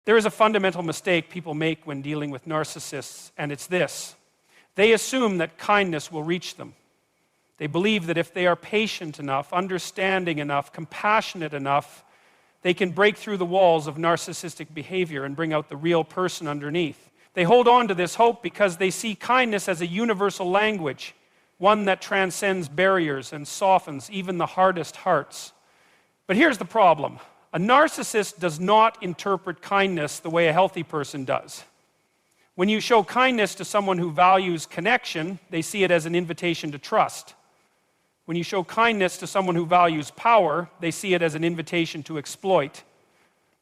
There is a fundamental mistake people make when dealing with narcissists, and it's this. They assume that kindness will reach them. They believe that if they are patient enough, understanding enough, compassionate enough, they can break through the walls of narcissistic behavior and bring out the real person underneath. They hold on to this hope because they see kindness as a universal language, one that transcends barriers and softens even the hardest hearts. But here's the problem. A narcissist does not interpret kindness the way a healthy person does. When you show kindness to someone who values connection, they see it as an invitation to trust. When you show kindness to someone who values power, they see it as an invitation to exploit.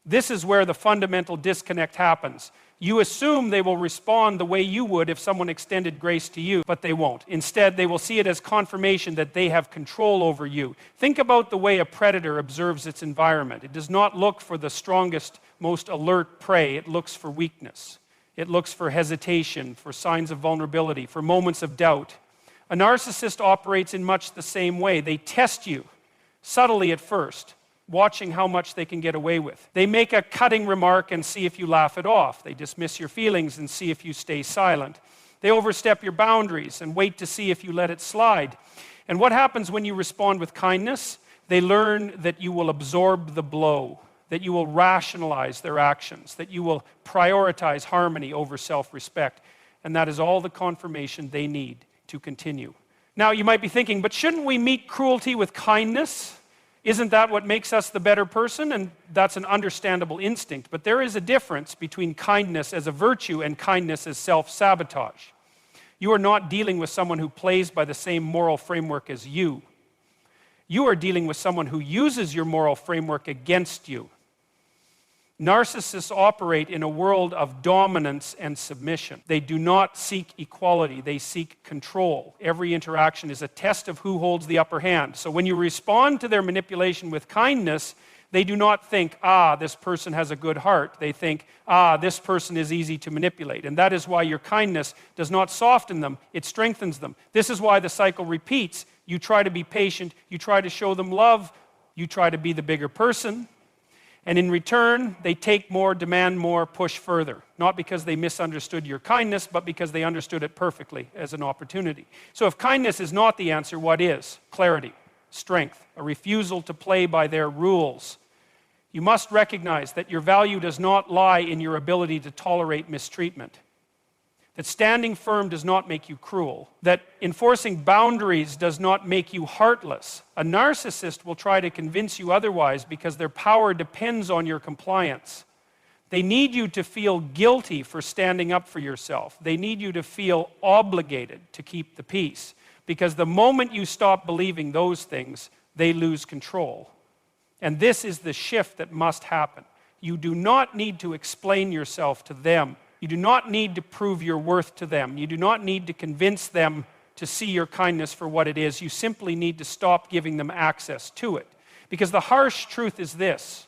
This is where the fundamental disconnect happens. You assume they will respond the way you would if someone extended grace to you, but they won't. Instead, they will see it as confirmation that they have control over you. Think about the way a predator observes its environment. It does not look for the strongest, most alert prey. It looks for weakness. It looks for hesitation, for signs of vulnerability, for moments of doubt. A narcissist operates in much the same way. They test you, subtly at first, watching how much they can get away with. They make a cutting remark and see if you laugh it off. They dismiss your feelings and see if you stay silent. They overstep your boundaries and wait to see if you let it slide. And what happens when you respond with kindness? They learn that you will absorb the blow, that you will rationalize their actions, that you will prioritize harmony over self-respect. And that is all the confirmation they need to continue. Now, you might be thinking, but shouldn't we meet cruelty with kindness? Isn't that what makes us the better person? And that's an understandable instinct. But there is a difference between kindness as a virtue and kindness as self-sabotage. You are not dealing with someone who plays by the same moral framework as you. You are dealing with someone who uses your moral framework against you. Narcissists operate in a world of dominance and submission. They do not seek equality, they seek control. Every interaction is a test of who holds the upper hand. So when you respond to their manipulation with kindness, they do not think, this person has a good heart. They think, this person is easy to manipulate. And that is why your kindness does not soften them, it strengthens them. This is why the cycle repeats. You try to be patient, you try to show them love, you try to be the bigger person. And in return, they take more, demand more, push further. Not because they misunderstood your kindness, but because they understood it perfectly as an opportunity. So if kindness is not the answer, what is? Clarity, strength, a refusal to play by their rules. You must recognize that your value does not lie in your ability to tolerate mistreatment. That standing firm does not make you cruel. That enforcing boundaries does not make you heartless. A narcissist will try to convince you otherwise because their power depends on your compliance. They need you to feel guilty for standing up for yourself. They need you to feel obligated to keep the peace. Because the moment you stop believing those things, they lose control. And this is the shift that must happen. You do not need to explain yourself to them. You do not need to prove your worth to them. You do not need to convince them to see your kindness for what it is. You simply need to stop giving them access to it. Because the harsh truth is this: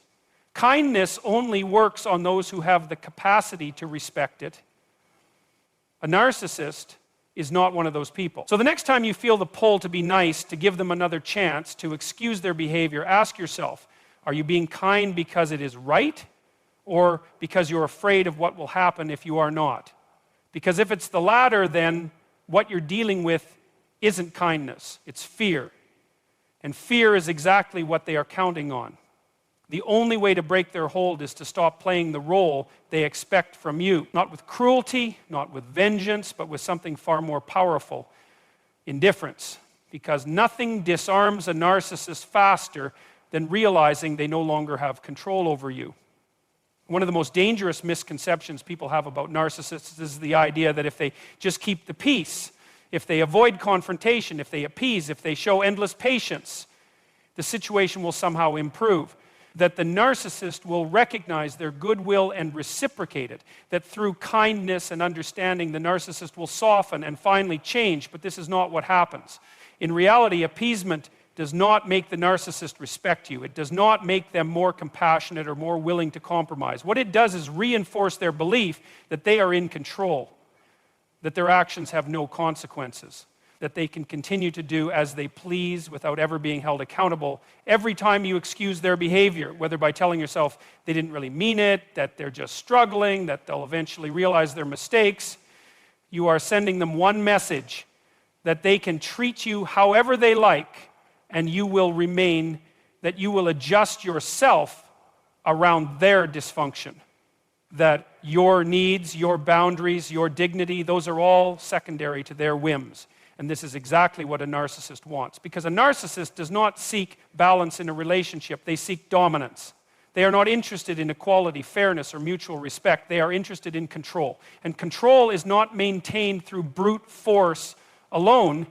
kindness only works on those who have the capacity to respect it. A narcissist is not one of those people. So the next time you feel the pull to be nice, to give them another chance, to excuse their behavior, ask yourself, are you being kind because it is right? Or because you're afraid of what will happen if you are not? Because if it's the latter, then what you're dealing with isn't kindness, it's fear. And fear is exactly what they are counting on. The only way to break their hold is to stop playing the role they expect from you. Not with cruelty, not with vengeance, but with something far more powerful: indifference. Because nothing disarms a narcissist faster than realizing they no longer have control over you. One of the most dangerous misconceptions people have about narcissists is the idea that if they just keep the peace, if they avoid confrontation, if they appease, if they show endless patience, the situation will somehow improve. That the narcissist will recognize their goodwill and reciprocate it. That through kindness and understanding, the narcissist will soften and finally change. But this is not what happens. In reality, appeasement does not make the narcissist respect you. It does not make them more compassionate or more willing to compromise. What it does is reinforce their belief that they are in control, that their actions have no consequences. that they can continue to do as they please without ever being held accountable. Every time you excuse their behavior, whether by telling yourself they didn't really mean it, that they're just struggling, that they'll eventually realize their mistakes, you are sending them one message: that they can treat you however they like, and you will remain, that you will adjust yourself around their dysfunction. That your needs, your boundaries, your dignity, those are all secondary to their whims. And this is exactly what a narcissist wants. Because a narcissist does not seek balance in a relationship, they seek dominance. They are not interested in equality, fairness, or mutual respect. They are interested in control. And control is not maintained through brute force alone.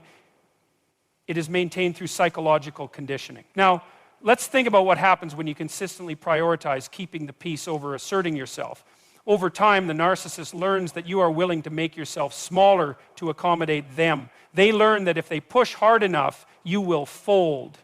It is maintained through psychological conditioning. Now, let's think about what happens when you consistently prioritize keeping the peace over asserting yourself. Over time, the narcissist learns that you are willing to make yourself smaller to accommodate them. They learn that if they push hard enough, you will fold.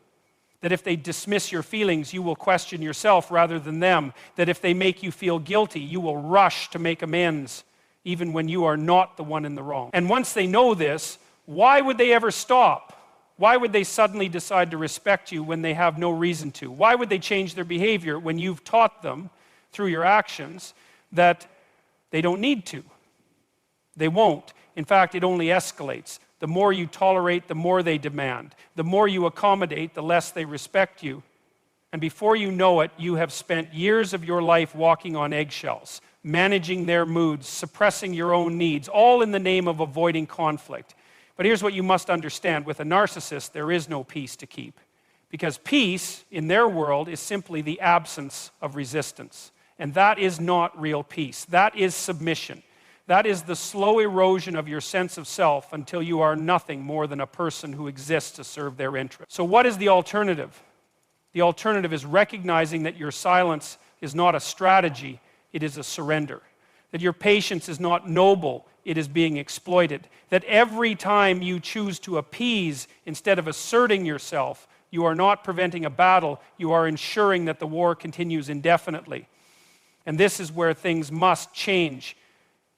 That if they dismiss your feelings, you will question yourself rather than them. That if they make you feel guilty, you will rush to make amends, even when you are not the one in the wrong. And once they know this, why would they ever stop? Why would they suddenly decide to respect you when they have no reason to? Why would they change their behavior when you've taught them through your actions that they don't need to? They won't. In fact, it only escalates. The more you tolerate, the more they demand. The more you accommodate, the less they respect you. And before you know it, you have spent years of your life walking on eggshells, managing their moods, suppressing your own needs, all in the name of avoiding conflict. But here's what you must understand. With a narcissist, there is no peace to keep. Because peace, in their world, is simply the absence of resistance. And that is not real peace. That is submission. That is the slow erosion of your sense of self until you are nothing more than a person who exists to serve their interests. So what is the alternative? The alternative is recognizing that your silence is not a strategy, it is a surrender. That your patience is not noble, it is being exploited. That every time you choose to appease instead of asserting yourself, you are not preventing a battle, you are ensuring that the war continues indefinitely. And this is where things must change.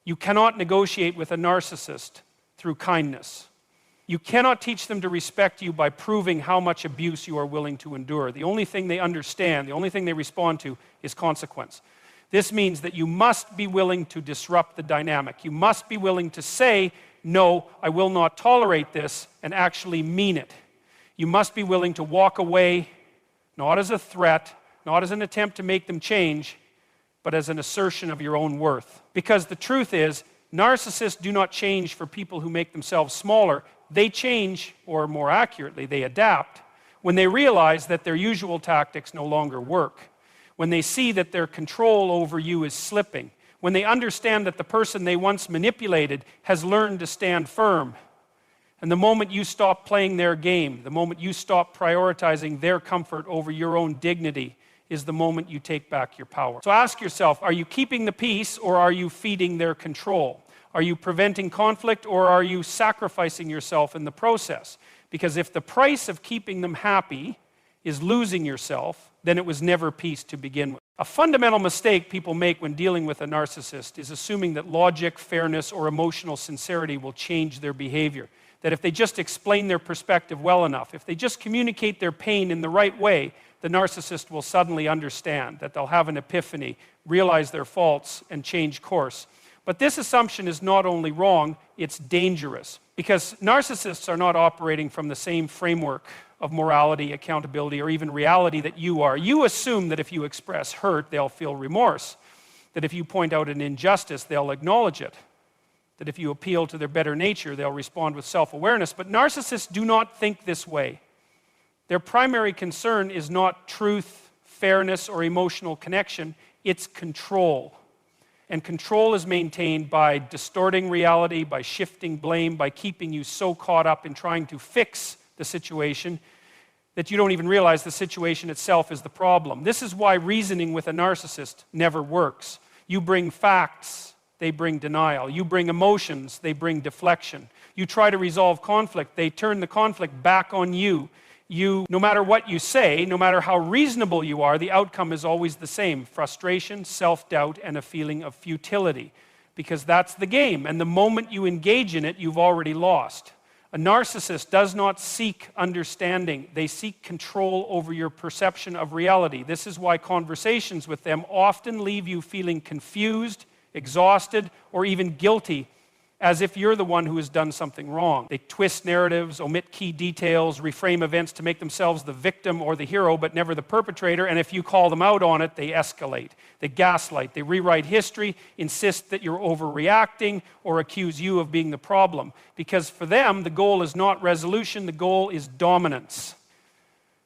You cannot negotiate with a narcissist through kindness. You cannot teach them to respect you by proving how much abuse you are willing to endure. The only thing they understand, the only thing they respond to is consequence. This means that you must be willing to disrupt the dynamic. You must be willing to say, no, I will not tolerate this, and actually mean it. You must be willing to walk away, not as a threat, not as an attempt to make them change, but as an assertion of your own worth. Because the truth is, narcissists do not change for people who make themselves smaller. They change, or more accurately, they adapt, when they realize that their usual tactics no longer work. When they see that their control over you is slipping. When they understand that the person they once manipulated has learned to stand firm. And the moment you stop playing their game, the moment you stop prioritizing their comfort over your own dignity, is the moment you take back your power. So ask yourself, are you keeping the peace or are you feeding their control? Are you preventing conflict or are you sacrificing yourself in the process? Because if the price of keeping them happy is losing yourself, then it was never peace to begin with. A fundamental mistake people make when dealing with a narcissist is assuming that logic, fairness, or emotional sincerity will change their behavior. That if they just explain their perspective well enough, if they just communicate their pain in the right way, the narcissist will suddenly understand, that they'll have an epiphany, realize their faults, and change course. But this assumption is not only wrong, it's dangerous. Because narcissists are not operating from the same framework of morality, accountability, or even reality that you are. You assume that if you express hurt, they'll feel remorse. That if you point out an injustice, they'll acknowledge it. That if you appeal to their better nature, they'll respond with self-awareness. But narcissists do not think this way. Their primary concern is not truth, fairness, or emotional connection. It's control. And control is maintained by distorting reality, by shifting blame, by keeping you so caught up in trying to fix the situation that you don't even realize the situation itself is the problem. This is why reasoning with a narcissist never works. You bring facts, they bring denial. You bring emotions, they bring deflection. You try to resolve conflict, they turn the conflict back on you. No matter what you say, no matter how reasonable you are, the outcome is always the same: frustration, self-doubt, and a feeling of futility. Because that's the game, and the moment you engage in it, you've already lost. A narcissist does not seek understanding. They seek control over your perception of reality. This is why conversations with them often leave you feeling confused, exhausted, or even guilty, as if you're the one who has done something wrong. They twist narratives, omit key details, reframe events to make themselves the victim or the hero, but never the perpetrator, and if you call them out on it, they escalate. They gaslight, they rewrite history, insist that you're overreacting, or accuse you of being the problem. Because for them, the goal is not resolution, the goal is dominance.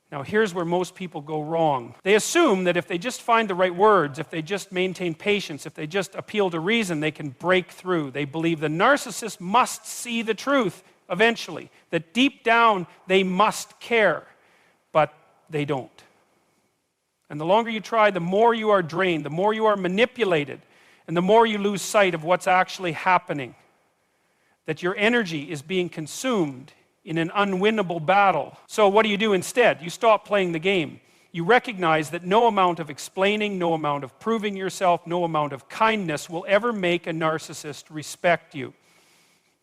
Now, here's where most people go wrong. They assume that if they just find the right words, if they just maintain patience, if they just appeal to reason, they can break through. They believe the narcissist must see the truth eventually, that deep down they must care, but they don't. And the longer you try, the more you are drained, the more you are manipulated, and the more you lose sight of what's actually happening, that your energy is being consumed in an unwinnable battle. So what do you do instead? You stop playing the game. You recognize that no amount of explaining, no amount of proving yourself, no amount of kindness will ever make a narcissist respect you.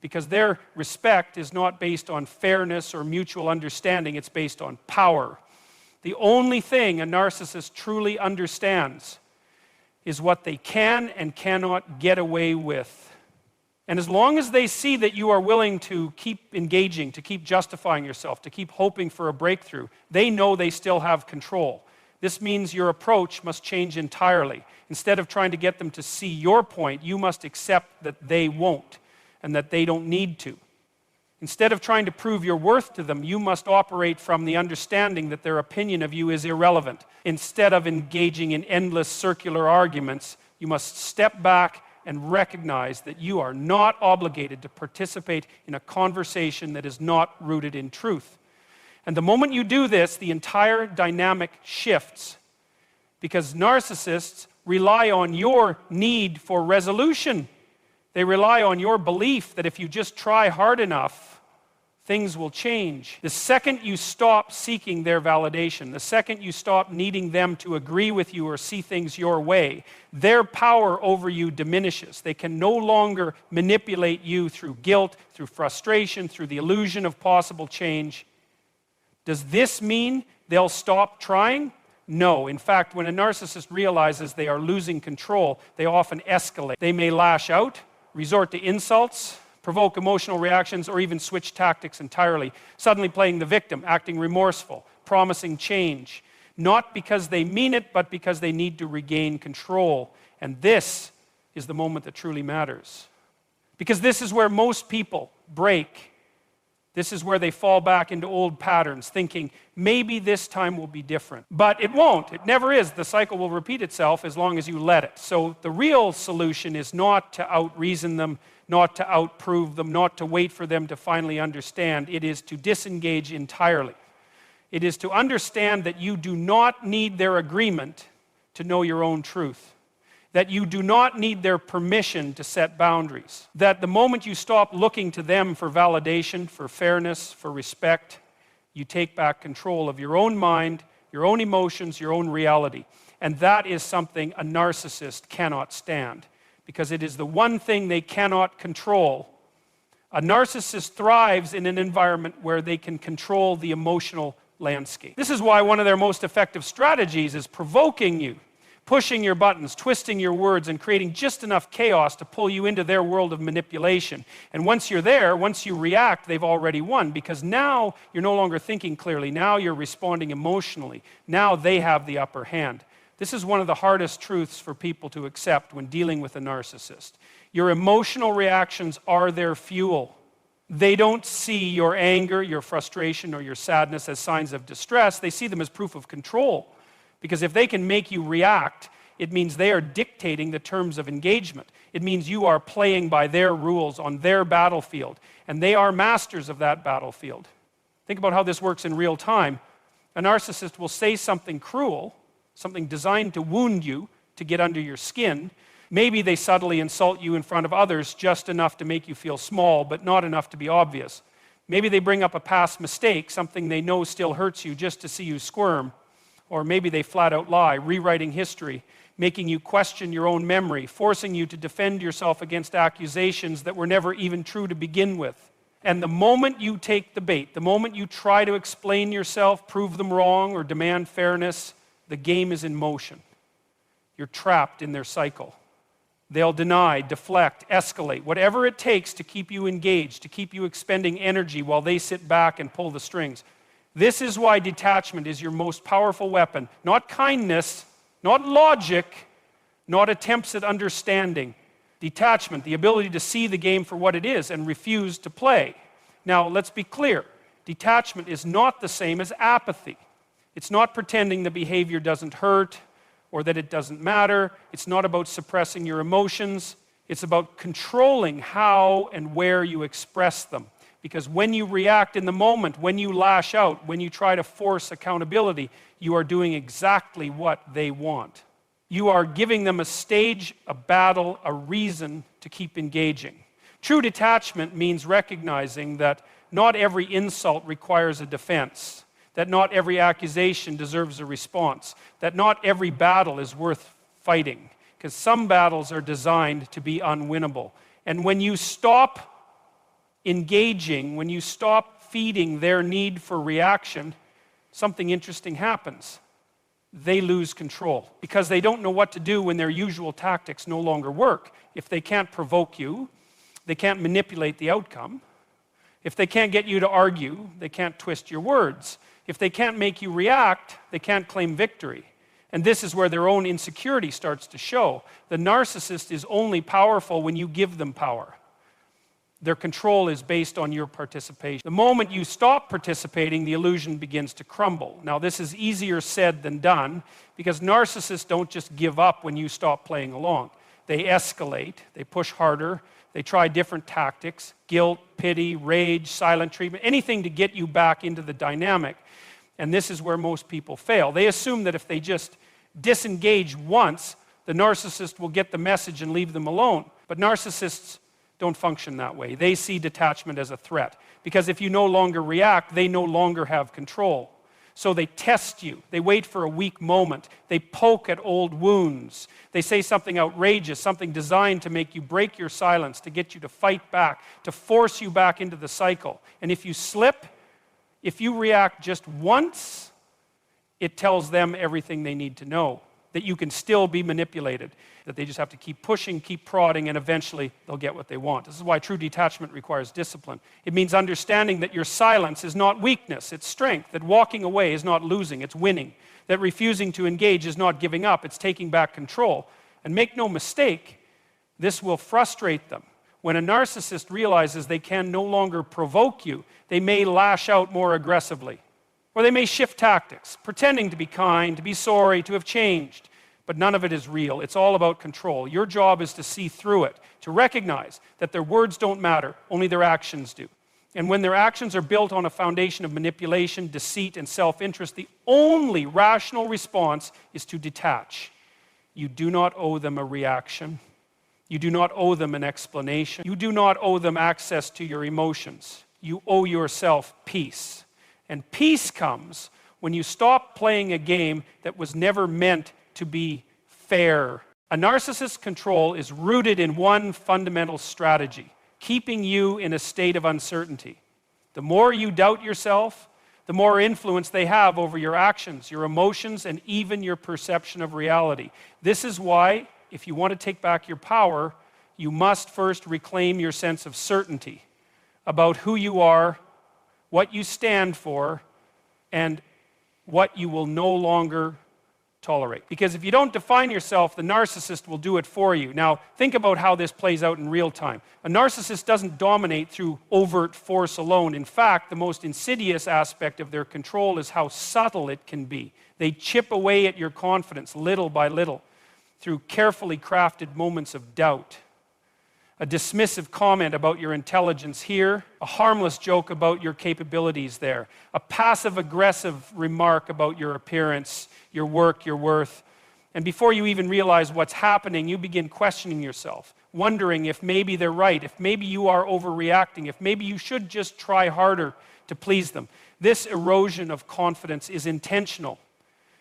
Because their respect is not based on fairness or mutual understanding, it's based on power. The only thing a narcissist truly understands is what they can and cannot get away with. And as long as they see that you are willing to keep engaging, to keep justifying yourself, to keep hoping for a breakthrough, they know they still have control. This means your approach must change entirely. Instead of trying to get them to see your point, you must accept that they won't and that they don't need to. Instead of trying to prove your worth to them, you must operate from the understanding that their opinion of you is irrelevant. Instead of engaging in endless circular arguments, you must step back and recognize that you are not obligated to participate in a conversation that is not rooted in truth. And the moment you do this, the entire dynamic shifts. Because narcissists rely on your need for resolution. They rely on your belief that if you just try hard enough, things will change. The second you stop seeking their validation, the second you stop needing them to agree with you or see things your way, their power over you diminishes. They can no longer manipulate you through guilt, through frustration, through the illusion of possible change. Does this mean they'll stop trying? No. In fact, when a narcissist realizes they are losing control, they often escalate. They may lash out, resort to insults, provoke emotional reactions, or even switch tactics entirely, suddenly playing the victim, acting remorseful, promising change, not because they mean it, but because they need to regain control. And this is the moment that truly matters. Because this is where most people break. This is where they fall back into old patterns, thinking, maybe this time will be different. But it won't. It never is. The cycle will repeat itself as long as you let it. So the real solution is not to out-reason them, not to outprove them, not to wait for them to finally understand. It is to disengage entirely. It is to understand that you do not need their agreement to know your own truth. That you do not need their permission to set boundaries. That the moment you stop looking to them for validation, for fairness, for respect, you take back control of your own mind, your own emotions, your own reality. And that is something a narcissist cannot stand, because it is the one thing they cannot control. A narcissist thrives in an environment where they can control the emotional landscape. This is why one of their most effective strategies is provoking you, pushing your buttons, twisting your words, and creating just enough chaos to pull you into their world of manipulation. And once you're there, once you react, they've already won, because now you're no longer thinking clearly. Now you're responding emotionally. Now they have the upper hand. This is one of the hardest truths for people to accept when dealing with a narcissist. Your emotional reactions are their fuel. They don't see your anger, your frustration, or your sadness as signs of distress. They see them as proof of control. Because if they can make you react, it means they are dictating the terms of engagement. It means you are playing by their rules on their battlefield. And they are masters of that battlefield. Think about how this works in real time. A narcissist will say something cruel, something designed to wound you, to get under your skin. Maybe they subtly insult you in front of others just enough to make you feel small, but not enough to be obvious. Maybe they bring up a past mistake, something they know still hurts you, just to see you squirm. Or maybe they flat out lie, rewriting history, making you question your own memory, forcing you to defend yourself against accusations that were never even true to begin with. And the moment you take the bait, the moment you try to explain yourself, prove them wrong, or demand fairness, the game is in motion. You're trapped in their cycle. They'll deny, deflect, escalate, whatever it takes to keep you engaged, to keep you expending energy while they sit back and pull the strings. This is why detachment is your most powerful weapon. Not kindness, not logic, not attempts at understanding. Detachment, the ability to see the game for what it is and refuse to play. Now, let's be clear. Detachment is not the same as apathy. It's not pretending the behavior doesn't hurt or that it doesn't matter. It's not about suppressing your emotions. It's about controlling how and where you express them. Because when you react in the moment, when you lash out, when you try to force accountability, you are doing exactly what they want. You are giving them a stage, a battle, a reason to keep engaging. True detachment means recognizing that not every insult requires a defense, that not every accusation deserves a response, that not every battle is worth fighting, because some battles are designed to be unwinnable. And when you stop engaging, when you stop feeding their need for reaction, something interesting happens. They lose control because they don't know what to do when their usual tactics no longer work. If they can't provoke you, they can't manipulate the outcome. If they can't get you to argue, they can't twist your words. If they can't make you react, they can't claim victory. And this is where their own insecurity starts to show. The narcissist is only powerful when you give them power. Their control is based on your participation. The moment you stop participating, the illusion begins to crumble. Now, this is easier said than done because narcissists don't just give up when you stop playing along. They escalate, they push harder, they try different tactics, guilt, pity, rage, silent treatment, anything to get you back into the dynamic. And this is where most people fail. They assume that if they just disengage once, the narcissist will get the message and leave them alone. But narcissists don't function that way. They see detachment as a threat. Because if you no longer react, they no longer have control. So they test you. They wait for a weak moment. They poke at old wounds. They say something outrageous, something designed to make you break your silence, to get you to fight back, to force you back into the cycle. And if you slip, if you react just once, it tells them everything they need to know. That you can still be manipulated, that they just have to keep pushing, keep prodding, and eventually they'll get what they want. This is why true detachment requires discipline. It means understanding that your silence is not weakness, it's strength, that walking away is not losing, it's winning, that refusing to engage is not giving up, it's taking back control. And make no mistake, this will frustrate them. When a narcissist realizes they can no longer provoke you, they may lash out more aggressively. Or they may shift tactics, pretending to be kind, to be sorry, to have changed. But none of it is real. It's all about control. Your job is to see through it, to recognize that their words don't matter, only their actions do. And when their actions are built on a foundation of manipulation, deceit, and self-interest, the only rational response is to detach. You do not owe them a reaction. You do not owe them an explanation. You do not owe them access to your emotions. You owe yourself peace. And peace comes when you stop playing a game that was never meant to be fair. A narcissist's control is rooted in one fundamental strategy, keeping you in a state of uncertainty. The more you doubt yourself, the more influence they have over your actions, your emotions, and even your perception of reality. This is why, if you want to take back your power, you must first reclaim your sense of certainty about who you are, what you stand for, and what you will no longer tolerate. Because if you don't define yourself, the narcissist will do it for you. Now, think about how this plays out in real time. A narcissist doesn't dominate through overt force alone. In fact, the most insidious aspect of their control is how subtle it can be. They chip away at your confidence little by little through carefully crafted moments of doubt. A dismissive comment about your intelligence here, a harmless joke about your capabilities there, a passive-aggressive remark about your appearance, your work, your worth. And before you even realize what's happening, you begin questioning yourself, wondering if maybe they're right, if maybe you are overreacting, if maybe you should just try harder to please them. This erosion of confidence is intentional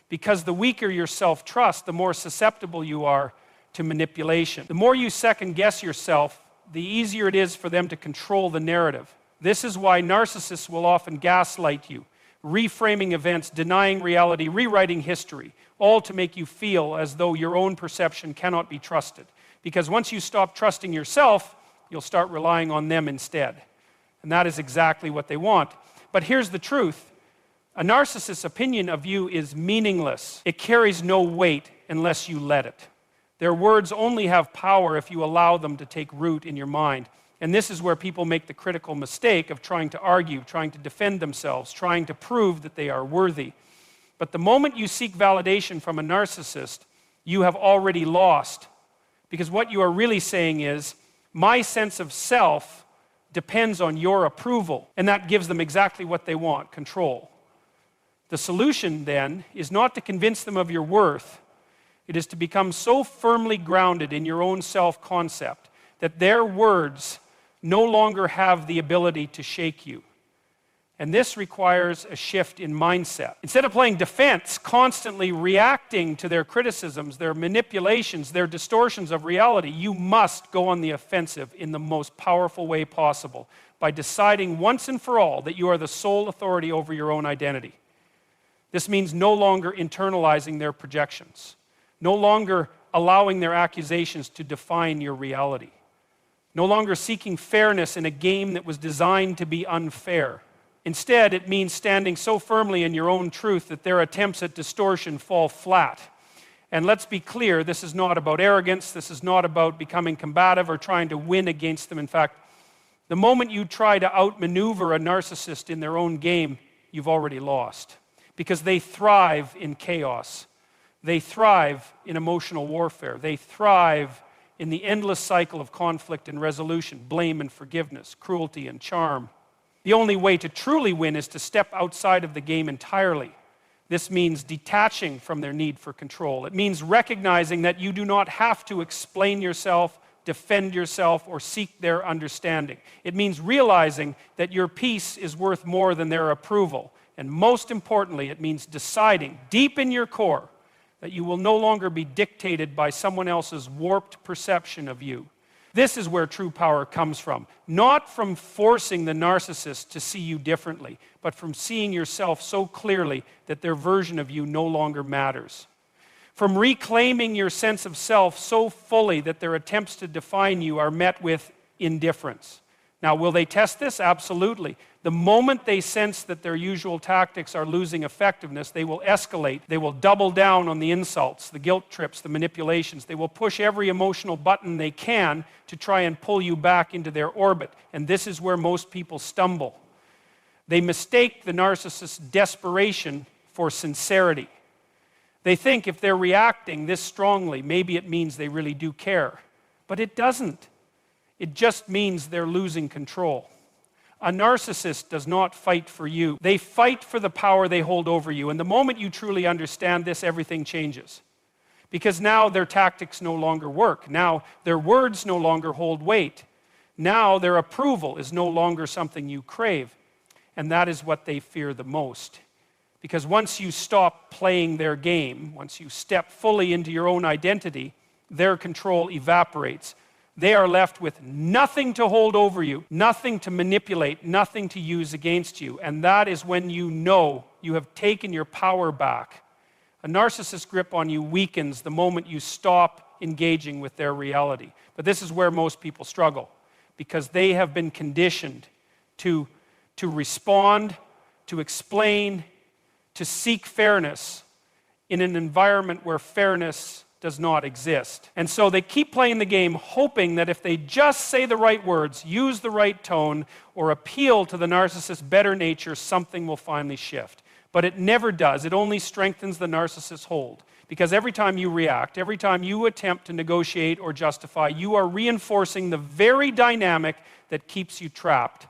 because the weaker your self-trust, the more susceptible you are to manipulation. The more you second-guess yourself, the easier it is for them to control the narrative. This is why narcissists will often gaslight you, reframing events, denying reality, rewriting history, all to make you feel as though your own perception cannot be trusted. Because once you stop trusting yourself, you'll start relying on them instead. And that is exactly what they want. But here's the truth. A narcissist's opinion of you is meaningless. It carries no weight unless you let it. Their words only have power if you allow them to take root in your mind. And this is where people make the critical mistake of trying to argue, trying to defend themselves, trying to prove that they are worthy. But the moment you seek validation from a narcissist, you have already lost. Because what you are really saying is, my sense of self depends on your approval. And that gives them exactly what they want, control. The solution then is not to convince them of your worth. It is to become so firmly grounded in your own self-concept that their words no longer have the ability to shake you. And this requires a shift in mindset. Instead of playing defense, constantly reacting to their criticisms, their manipulations, their distortions of reality, you must go on the offensive in the most powerful way possible by deciding once and for all that you are the sole authority over your own identity. This means no longer internalizing their projections, no longer allowing their accusations to define your reality, no longer seeking fairness in a game that was designed to be unfair. Instead, it means standing so firmly in your own truth that their attempts at distortion fall flat. And let's be clear, this is not about arrogance, this is not about becoming combative or trying to win against them. In fact, the moment you try to outmaneuver a narcissist in their own game, you've already lost. Because they thrive in chaos. They thrive in emotional warfare. They thrive in the endless cycle of conflict and resolution, blame and forgiveness, cruelty and charm. The only way to truly win is to step outside of the game entirely. This means detaching from their need for control. It means recognizing that you do not have to explain yourself, defend yourself, or seek their understanding. It means realizing that your peace is worth more than their approval. And most importantly, it means deciding deep in your core that you will no longer be dictated by someone else's warped perception of you. This is where true power comes from. Not from forcing the narcissist to see you differently, but from seeing yourself so clearly that their version of you no longer matters. From reclaiming your sense of self so fully that their attempts to define you are met with indifference. Now, will they test this? Absolutely. The moment they sense that their usual tactics are losing effectiveness, they will escalate. They will double down on the insults, the guilt trips, the manipulations. They will push every emotional button they can to try and pull you back into their orbit. And this is where most people stumble. They mistake the narcissist's desperation for sincerity. They think if they're reacting this strongly, maybe it means they really do care. But it doesn't. It just means they're losing control. A narcissist does not fight for you. They fight for the power they hold over you. And the moment you truly understand this, everything changes. Because now their tactics no longer work. Now their words no longer hold weight. Now their approval is no longer something you crave. And that is what they fear the most. Because once you stop playing their game, once you step fully into your own identity, their control evaporates. They are left with nothing to hold over you, nothing to manipulate, nothing to use against you. And that is when you know you have taken your power back. A narcissist's grip on you weakens the moment you stop engaging with their reality. But this is where most people struggle, because they have been conditioned to respond, to explain, to seek fairness in an environment where fairness does not exist. And so they keep playing the game, hoping that if they just say the right words, use the right tone, or appeal to the narcissist's better nature, something will finally shift. But it never does. It only strengthens the narcissist's hold. Because every time you react, every time you attempt to negotiate or justify, you are reinforcing the very dynamic that keeps you trapped.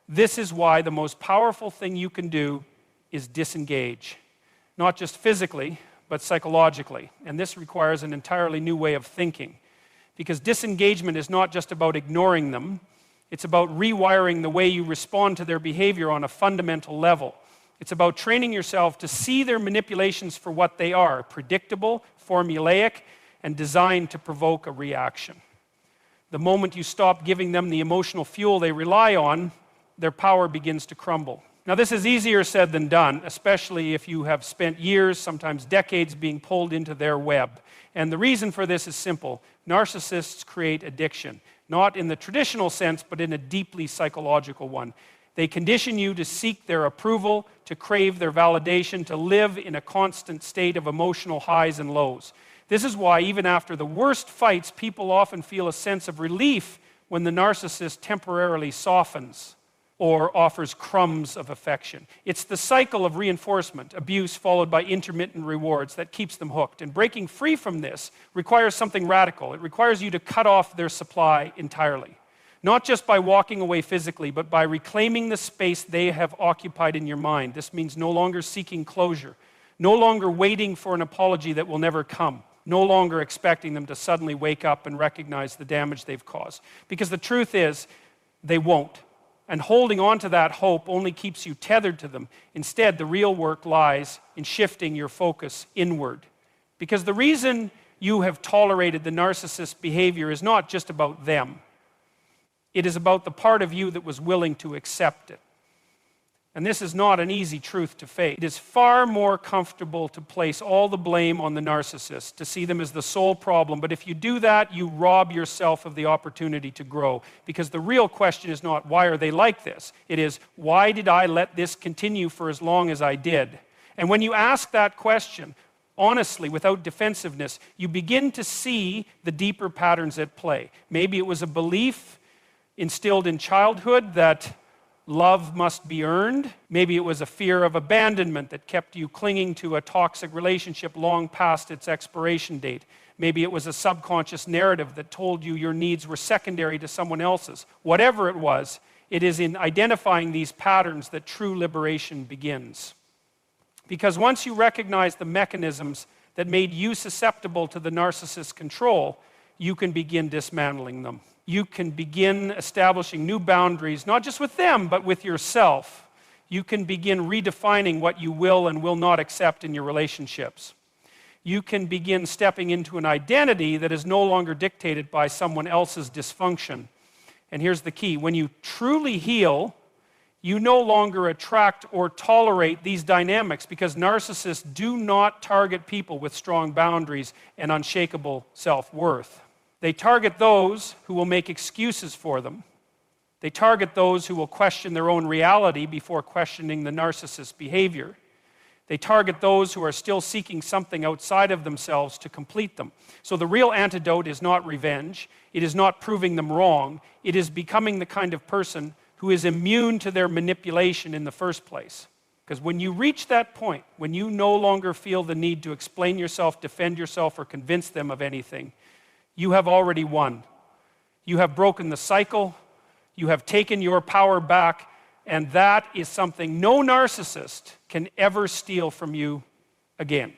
This is why the most powerful thing you can do is disengage. Not just physically, but psychologically. And this requires an entirely new way of thinking. Because disengagement is not just about ignoring them, it's about rewiring the way you respond to their behavior on a fundamental level. It's about training yourself to see their manipulations for what they are, predictable, formulaic, and designed to provoke a reaction. The moment you stop giving them the emotional fuel they rely on, their power begins to crumble. Now, this is easier said than done, especially if you have spent years, sometimes decades, being pulled into their web. And the reason for this is simple. Narcissists create addiction, not in the traditional sense, but in a deeply psychological one. They condition you to seek their approval, to crave their validation, to live in a constant state of emotional highs and lows. This is why, even after the worst fights, people often feel a sense of relief when the narcissist temporarily softens or offers crumbs of affection. It's the cycle of reinforcement, abuse followed by intermittent rewards that keeps them hooked. And breaking free from this requires something radical. It requires you to cut off their supply entirely. Not just by walking away physically, but by reclaiming the space they have occupied in your mind. This means no longer seeking closure, no longer waiting for an apology that will never come, no longer expecting them to suddenly wake up and recognize the damage they've caused. Because the truth is, they won't. And holding on to that hope only keeps you tethered to them. Instead, the real work lies in shifting your focus inward. Because the reason you have tolerated the narcissist's behavior is not just about them. It is about the part of you that was willing to accept it. And this is not an easy truth to face. It is far more comfortable to place all the blame on the narcissist, to see them as the sole problem. But if you do that, you rob yourself of the opportunity to grow. Because the real question is not, why are they like this? It is, why did I let this continue for as long as I did? And when you ask that question, honestly, without defensiveness, you begin to see the deeper patterns at play. Maybe it was a belief instilled in childhood that love must be earned. Maybe it was a fear of abandonment that kept you clinging to a toxic relationship long past its expiration date. Maybe it was a subconscious narrative that told you your needs were secondary to someone else's. Whatever it was, it is in identifying these patterns that true liberation begins. Because once you recognize the mechanisms that made you susceptible to the narcissist's control, you can begin dismantling them. You can begin establishing new boundaries, not just with them, but with yourself. You can begin redefining what you will and will not accept in your relationships. You can begin stepping into an identity that is no longer dictated by someone else's dysfunction. And here's the key. When you truly heal, you no longer attract or tolerate these dynamics because narcissists do not target people with strong boundaries and unshakable self-worth. They target those who will make excuses for them. They target those who will question their own reality before questioning the narcissist's behavior. They target those who are still seeking something outside of themselves to complete them. So the real antidote is not revenge. It is not proving them wrong. It is becoming the kind of person who is immune to their manipulation in the first place. Because when you reach that point, when you no longer feel the need to explain yourself, defend yourself, or convince them of anything, you have already won. You have broken the cycle. You have taken your power back. And that is something no narcissist can ever steal from you again.